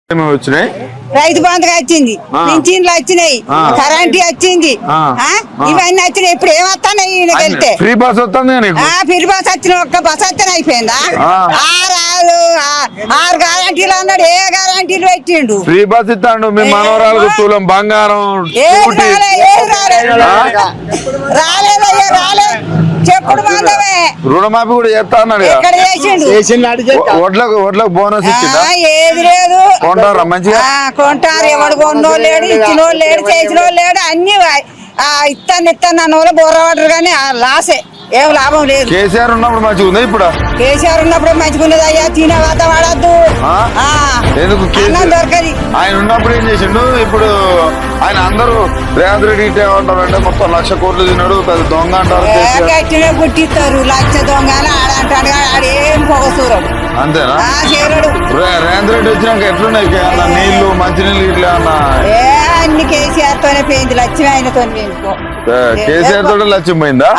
వచ్చినాయి రైతు బంధుగా వచ్చింది, పింఛన్లు వచ్చినాయి, కరెంట్ వచ్చింది, ఇవన్నీ వచ్చినాయి. ఇప్పుడు ఏమొస్తాయి ఈయనకి వెళ్తే ఫ్రీ బస్ వస్తుంది ఫ్రీ బస్ వచ్చిన ఒక్క బస్ వస్తేనే అయిపోయిందా? ఆరు గ్యారంటీలు అన్నాడు, ఏ గ్యారంటీలు పెట్టిండు? ఫ్రీ బస్ ఇస్తాడు. మీ మనవరాలకు తులం బంగారం రాలేదయ్యా, రాలే. చెప్పుడు మాందమే రుణమాఫీ కూడా చేస్తా అన్నాడు. ఎక్కడ చేసిండు? ఒడ్లకు బోనస్ ఇచ్చిందా? ఏది లేదు. కొంటారా మంచిగా? కొంటారు. ఎవడు కొన్నో లేడు, ఇచ్చినో లేడు, చేసినో లేడు. అన్ని ఇస్తాను అన్న వాళ్ళు బొర్రవాడరు కానీ లాసే, ఏం లాభం లేదు. కేసీఆర్ ఉన్నప్పుడు మంచిగా ఉంది. ఇప్పుడు కేసీఆర్ ఉన్నప్పుడు మంచిగా ఉన్నది అయ్యా. తినే వాత వాడద్దు, ఎందుకు దొరకది. ఆయన ఉన్నప్పుడు ఏం చేసిండు? ఇప్పుడు ఆయన అందరూ రేవంత్ రెడ్డి ఏమంటారంటే మొత్తం 1,00,000 కోట్లు తిన్నాడు, పెద్ద దొంగ అంటారు. గట్టినే గుట్టిస్తారు, 1,00,000 దొంగ అని ఆడంటాడు. ఆడేం పొగసూరడు, అంతేనా? చేరడు. రేవంత్ రెడ్డి వచ్చినాక ఎట్లున్నాయి నీళ్లు, మంచినీళ్ళు ఇట్లా అన్న? అన్ని కేసీఆర్ తోనే పోయింది, లక్ష్మి ఆయనతో. కేసీఆర్ తోటే లక్ష్యం పోయిందా?